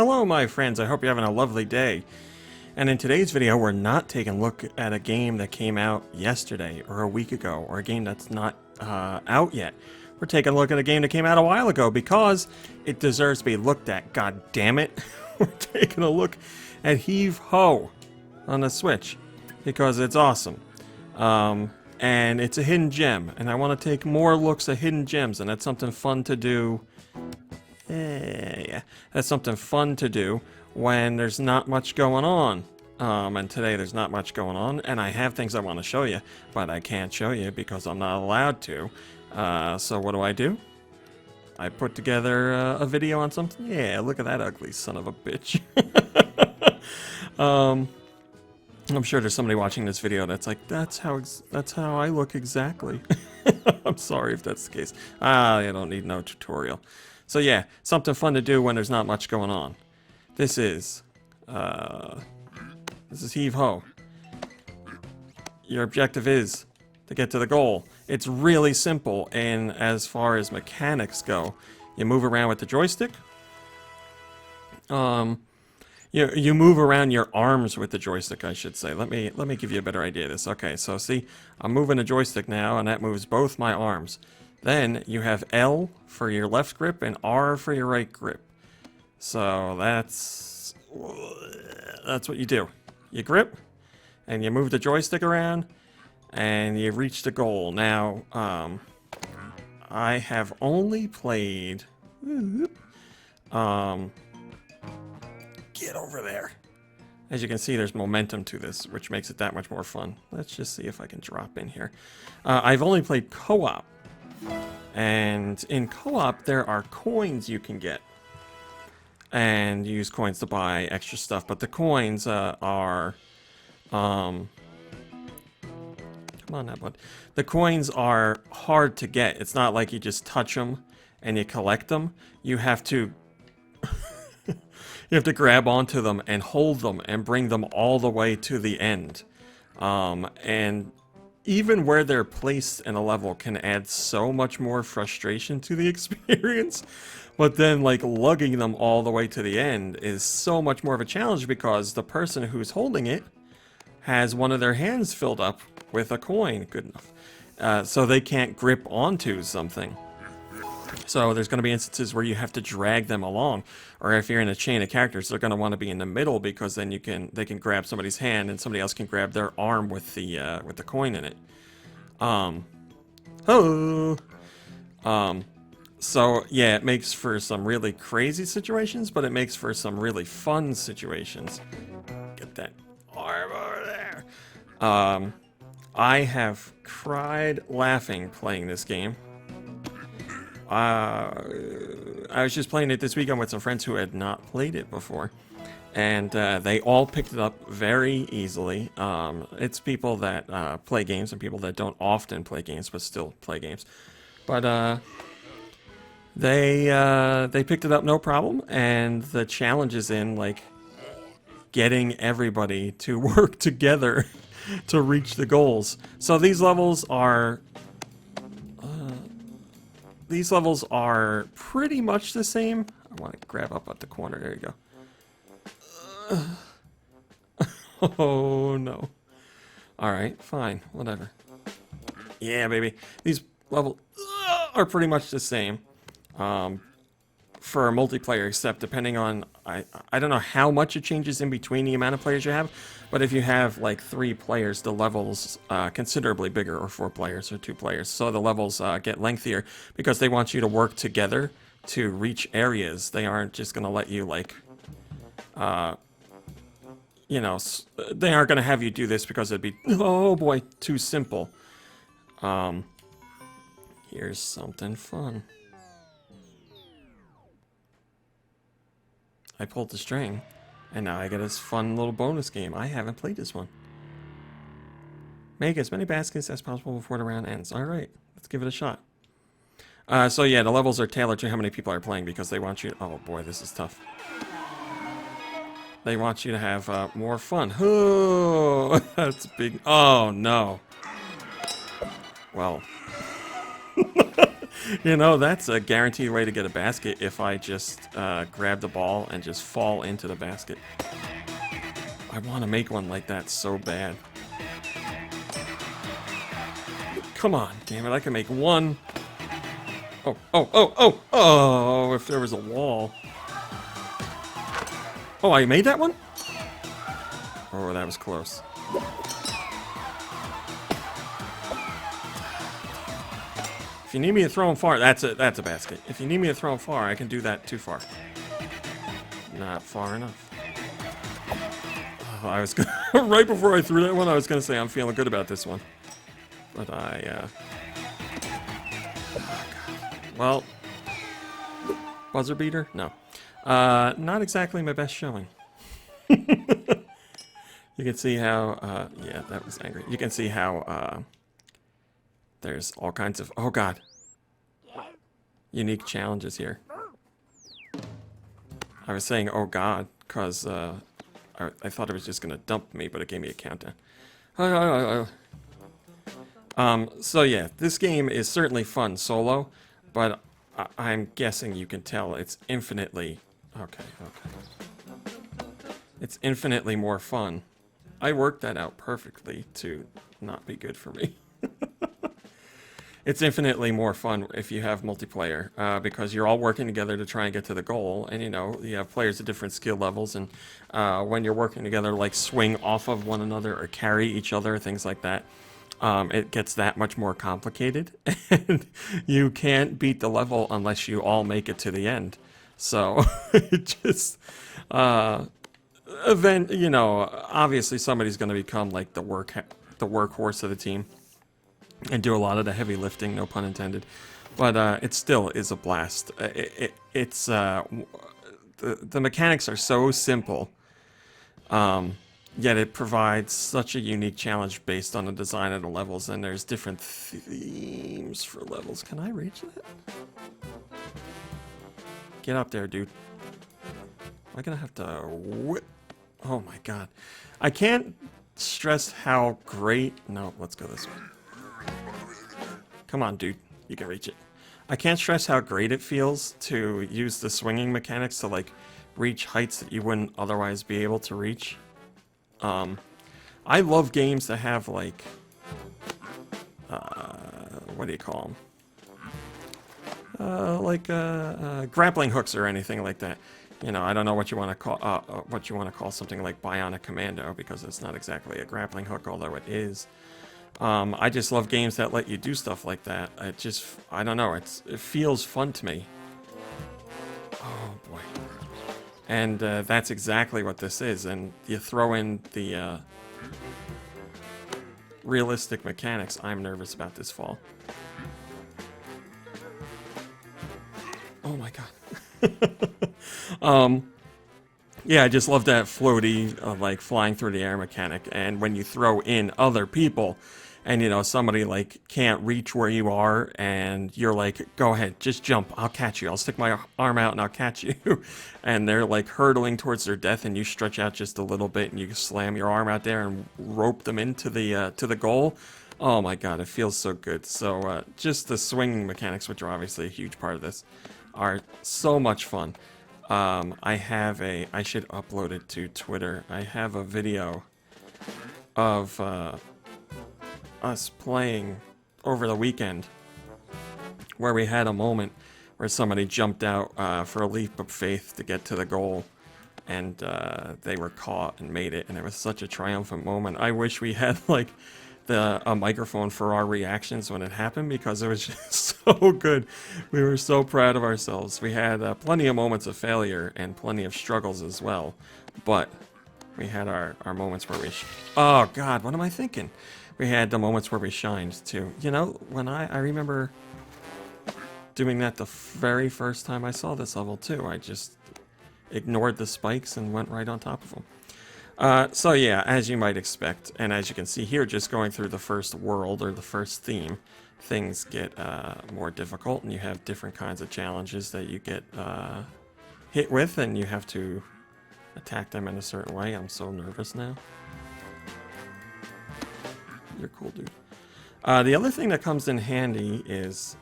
Hello my friends, I hope you're having a lovely day. And in today's video we're not taking a look at a game that came out yesterday or a week ago or a game that's not out yet. We're taking a look at a game that came out a while ago because it deserves to be looked at, god damn it. We're taking a look at Heave Ho on the Switch because it's awesome. And it's a hidden gem, and I want to take more looks at hidden gems, and that's something fun to do. Yeah, that's something fun to do when there's not much going on. And today there's not much going on, and I have things I want to show you, but I can't show you because I'm not allowed to. So what do? I put together a video on something. Yeah, look at that ugly son of a bitch. I'm sure there's somebody watching this video that's like, that's how I look exactly. I'm sorry if that's the case. I don't need no tutorial. So yeah, something fun to do when there's not much going on. This is Heave Ho. Your objective is to get to the goal. It's really simple, and as far as mechanics go, you move around with the joystick. You move around your arms with the joystick, I should say. Let me give you a better idea of this. Okay, so see, I'm moving the joystick now, and that moves both my arms. Then you have L for your left grip and R for your right grip. So that's what you do. You grip, and you move the joystick around, and you reach the goal. Now, I have only played... Get over there. As you can see, there's momentum to this, which makes it that much more fun. Let's just see if I can drop in here. I've only played co-op. And in co-op, there are coins you can get. And you use coins to buy extra stuff. But the coins are... come on now, bud. The coins are hard to get. It's not like you just touch them and you collect them. You have to... You have to grab onto them and hold them and bring them all the way to the end. And even where they're placed in a level can add so much more frustration to the experience. But then, like, lugging them all the way to the end is so much more of a challenge because the person who's holding it has one of their hands filled up with a coin. Good enough. So they can't grip onto something. So there's going to be instances where you have to drag them along, or if you're in a chain of characters, they're going to want to be in the middle because then they can grab somebody's hand and somebody else can grab their arm with the coin in it. So yeah, it makes for some really crazy situations, but it makes for some really fun situations. Get that arm over there. I have cried laughing playing this game. I was just playing it this weekend with some friends who had not played it before, and they all picked it up very easily. It's people that play games and people that don't often play games but still play games. But they picked it up no problem, and the challenge is in like getting everybody to work together to reach the goals. So these levels are pretty much the same. I want to grab up at the corner. There you go. Oh, no. Alright, fine. Whatever. Yeah, baby. These levels are pretty much the same for multiplayer, except depending on... I don't know how much it changes in between the amount of players you have, but if you have like 3 players, the levels considerably bigger, or 4 players or 2 players. So the levels get lengthier because they want you to work together to reach areas. They aren't just going to let you like, you know, they aren't going to have you do this because it'd be, oh boy, too simple. Here's something fun. I pulled the string, and now I get this fun little bonus game. I haven't played this one. Make as many baskets as possible before the round ends. Alright, let's give it a shot. So yeah, the levels are tailored to how many people are playing because they want you... Oh boy, this is tough. They want you to have more fun. Oh, that's big... Oh, no. Well. You know, that's a guaranteed way to get a basket if I just grab the ball and just fall into the basket. I want to make one like that so bad. Come on, damn it, I can make one. Oh, oh, oh, oh, oh, if there was a wall. Oh, I made that one? Oh, that was close. If you need me to throw them far, that's a basket. If you need me to throw them far, I can do that too far. Not far enough. Oh, I was gonna, right before I threw that one, I was gonna say I'm feeling good about this one, but well, buzzer beater? No, not exactly my best showing. You can see how, yeah, that was angry. You can see how there's all kinds of, oh god, unique challenges here. I was saying, oh god, because I thought it was just going to dump me, but it gave me a countdown. So yeah, this game is certainly fun solo, but I'm guessing you can tell it's infinitely... Okay. It's infinitely more fun. I worked that out perfectly to not be good for me. It's infinitely more fun if you have multiplayer, because you're all working together to try and get to the goal, and you have players at different skill levels, and when you're working together, like swing off of one another or carry each other, things like that, it gets that much more complicated, and you can't beat the level unless you all make it to the end. So it just, obviously somebody's going to become like the workhorse of the team and do a lot of the heavy lifting, no pun intended. But it still is a blast. It's the mechanics are so simple, yet it provides such a unique challenge based on the design of the levels, and there's different themes for levels. Can I reach that? Get up there, dude. Am I gonna have to whip? Oh my god. I can't stress how great... No, let's go this way. Come on, dude. You can reach it. I can't stress how great it feels to use the swinging mechanics to, like, reach heights that you wouldn't otherwise be able to reach. I love games that have, like... what do you call them? Grappling hooks or anything like that. You know, I don't know what you want to call something like Bionic Commando, because it's not exactly a grappling hook, although it is. I just love games that let you do stuff like that. I don't know, it feels fun to me. Oh boy. And that's exactly what this is, and you throw in the realistic mechanics. I'm nervous about this fall. Oh my god. Yeah, I just love that floaty, like, flying through the air mechanic, and when you throw in other people, and, somebody, like, can't reach where you are, and you're like, go ahead, just jump, I'll catch you, I'll stick my arm out and I'll catch you, and they're, like, hurtling towards their death, and you stretch out just a little bit, and you slam your arm out there and rope them into the goal. Oh my god, it feels so good. So, just the swinging mechanics, which are obviously a huge part of this, are so much fun. I should upload it to Twitter. I have a video of us playing over the weekend where we had a moment where somebody jumped out for a leap of faith to get to the goal, and they were caught and made it, and it was such a triumphant moment. I wish we had, like, a microphone for our reactions when it happened, because it was just so good. We were so proud of ourselves. We had plenty of moments of failure and plenty of struggles as well, but we had our moments where we oh god, what am I thinking? We had the moments where we shined too. When I remember doing that the very first time I saw this level too. I just ignored the spikes and went right on top of them. So yeah, as you might expect, and as you can see here, just going through the first world, or the first theme, things get more difficult, and you have different kinds of challenges that you get hit with, and you have to attack them in a certain way. I'm so nervous now. You're cool, dude. The other thing that comes in handy is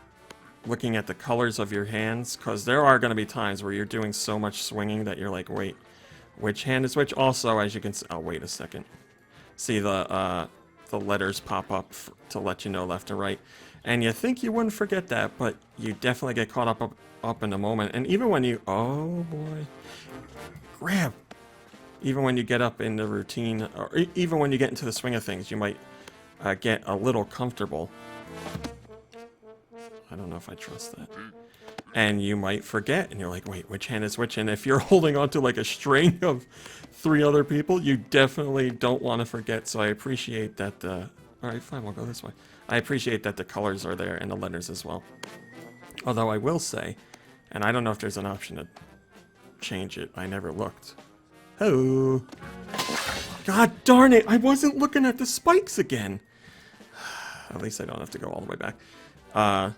looking at the colors of your hands, because there are going to be times where you're doing so much swinging that you're like, wait, which hand is which? Also, as you can see, oh, wait a second. See the letters pop up to let you know left and right. And you think you wouldn't forget that, but you definitely get caught up in the moment. And even when you, oh boy, grab. Even when you get up in the routine, or even when you get into the swing of things, you might get a little comfortable. I don't know if I trust that. And you might forget, and you're like, wait, which hand is which? And if you're holding on to like a string of 3 other people, you definitely don't want to forget. So I appreciate that. All right, fine, we'll go this way. I appreciate that the colors are there and the letters as well. Although I will say, and I don't know if there's an option to change it. I never looked. Oh, God darn it! I wasn't looking at the spikes again. At least I don't have to go all the way back. I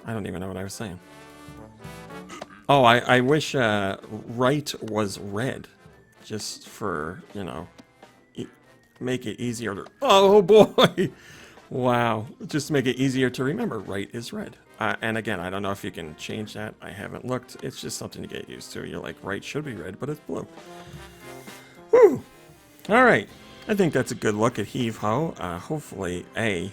don't even know what I was saying. Oh, I wish right was red, just for, you know, make it easier to... Oh, boy! Wow. Just make it easier to remember. Right is red. And again, I don't know if you can change that. I haven't looked. It's just something to get used to. You're like, right should be red, but it's blue. Whew. All right. I think that's a good look at Heave Ho. Hopefully, A,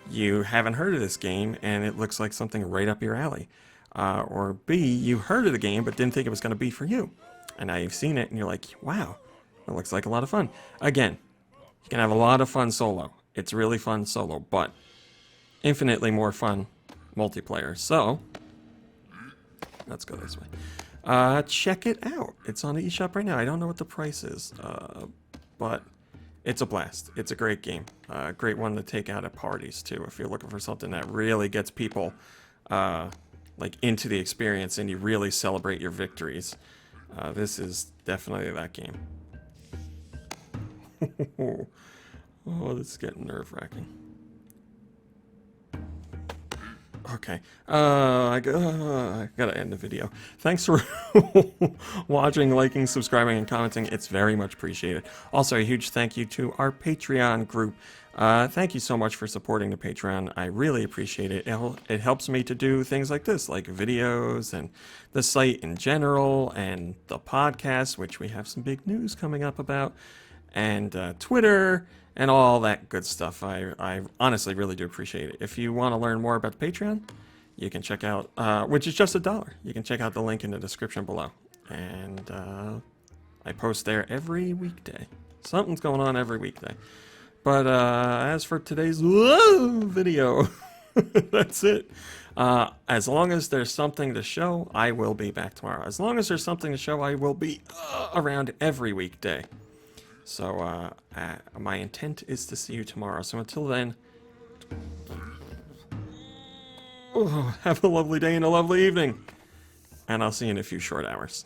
you haven't heard of this game, and it looks like something right up your alley. Or B, you heard of the game but didn't think it was going to be for you. And now you've seen it and you're like, wow, it looks like a lot of fun. Again, you can have a lot of fun solo. It's really fun solo, but infinitely more fun multiplayer. So, let's go this way. Check it out. It's on the eShop right now. I don't know what the price is, but it's a blast. It's a great game. Great one to take out at parties, too, if you're looking for something that really gets people... like into the experience and you really celebrate your victories. This is definitely that game. Oh, this is getting nerve-wracking. Okay, I gotta end the video. Thanks for watching, liking, subscribing, and commenting. It's very much appreciated. Also, a huge thank you to our Patreon group. Thank you so much for supporting the Patreon. I really appreciate it. It helps me to do things like this, like videos and the site in general, and the podcast, which we have some big news coming up about, and Twitter, and all that good stuff. I honestly really do appreciate it. If you want to learn more about the Patreon, you can check out, which is just $1. You can check out the link in the description below. And I post there every weekday. Something's going on every weekday. But as for today's video, that's it. As long as there's something to show, I will be back tomorrow. As long as there's something to show, I will be around every weekday. So my intent is to see you tomorrow. So until then, have a lovely day and a lovely evening. And I'll see you in a few short hours.